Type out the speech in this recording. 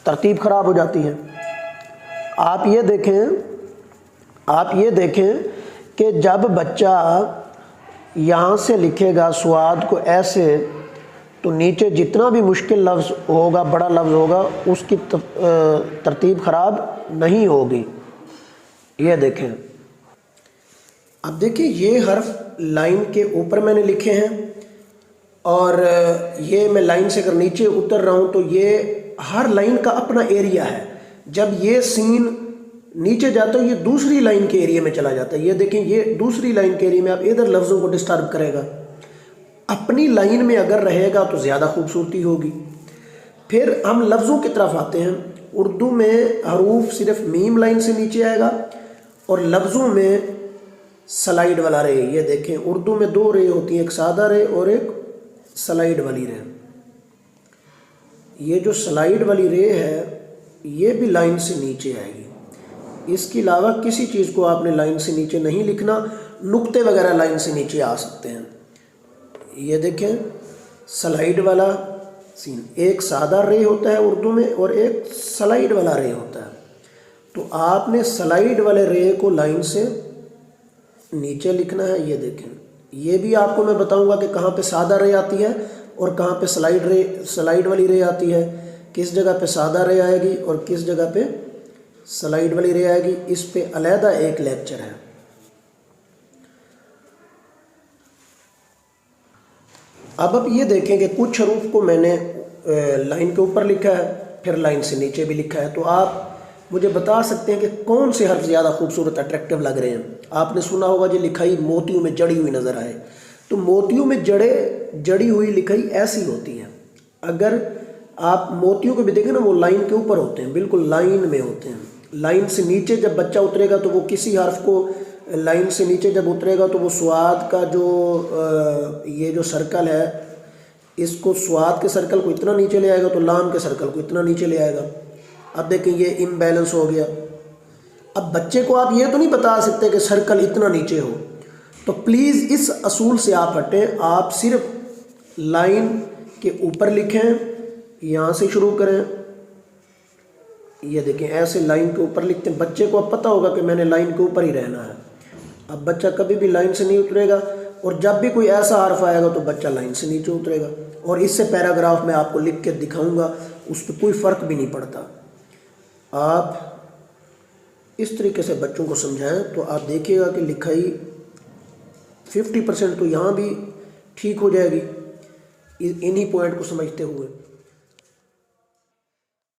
तरतीब ख़राब हो जाती है। आप ये देखें कि जब बच्चा यहाँ से लिखेगा स्वाद को ऐसे, तो नीचे जितना भी मुश्किल लफ्ज़ होगा, बड़ा लफ्ज़ होगा, उसकी तरतीब ख़राब नहीं होगी। ये देखें, अब देखिए ये हर्फ लाइन के ऊपर मैंने लिखे हैं और ये मैं लाइन से अगर नीचे उतर रहा हूँ तो ये हर लाइन का अपना एरिया है। जब ये सीन नीचे जाता है ये दूसरी लाइन के एरिया में चला जाता है। ये देखें, ये दूसरी लाइन के एरिया में, अब इधर लफ्ज़ों को डिस्टर्ब करेगा। अपनी लाइन में अगर रहेगा तो ज़्यादा खूबसूरती होगी। फिर हम लफ्ज़ों की तरफ आते हैं। उर्दू में हरूफ सिर्फ मीम लाइन से नीचे आएगा और लफ्ज़ों में स्लाइड वाला रे। ये देखें, उर्दू में दो रे होती हैं, एक सादा रे और एक स्लाइड वाली रे। ये जो स्लाइड वाली रे है ये भी लाइन से नीचे आएगी। इसके अलावा किसी चीज़ को आपने लाइन से नीचे नहीं लिखना। नुक्ते वगैरह लाइन से नीचे आ सकते हैं। ये देखें, स्लाइड वाला सीन, एक सादा रे होता है उर्दू में और एक स्लाइड वाला रे होता है। तो आपने स्लाइड वाले रे को लाइन से नीचे लिखना है। ये देखें, ये भी आपको मैं बताऊंगा कि कहाँ पे सादा रे आती है और कहाँ पे स्लाइड वाली रे आती है, किस जगह पे सादा रे आएगी और किस जगह पे स्लाइड वाली रे आएगी। इस पे अलहदा एक लेक्चर है। अब आप ये देखें कि कुछ हरूफ को मैंने लाइन के ऊपर लिखा है, फिर लाइन से नीचे भी लिखा है। तो आप मुझे बता सकते हैं कि कौन से हर्फ ज़्यादा खूबसूरत अट्रैक्टिव लग रहे हैं। आपने सुना होगा जो लिखाई मोतियों में जड़ी हुई नज़र आए, तो मोतियों में जड़ी हुई लिखाई ऐसी होती है। अगर आप मोतियों को भी देखें ना, वो लाइन के ऊपर होते हैं, बिल्कुल लाइन में होते हैं। लाइन से नीचे जब बच्चा उतरेगा तो वो किसी हर्फ को लाइन से नीचे जब उतरेगा तो वो स्वाद का जो ये जो सर्कल है, इसको स्वाद के सर्कल को इतना नीचे ले आएगा तो लाम के सर्कल को इतना नीचे ले आएगा। अब देखें ये इम्बैलेंस हो गया। अब बच्चे को आप ये तो नहीं बता सकते कि सर्कल इतना नीचे हो। तो प्लीज़ इस असूल से आप हटें। आप सिर्फ लाइन के ऊपर लिखें, यहाँ से शुरू करें। ये देखें, ऐसे लाइन के ऊपर लिखते हैं। बच्चे को अब पता होगा कि मैंने लाइन के ऊपर ही रहना है। अब बच्चा कभी भी लाइन से नहीं उतरेगा और जब भी कोई ऐसा हर्फ आएगा तो बच्चा लाइन से नीचे उतरेगा। और इससे पैराग्राफ में आपको लिख के दिखाऊंगा, उस पर कोई फ़र्क भी नहीं पड़ता। आप इस तरीके से बच्चों को समझाएं तो आप देखिएगा कि लिखाई 50% तो यहाँ भी ठीक हो जाएगी इन्हीं पॉइंट को समझते हुए।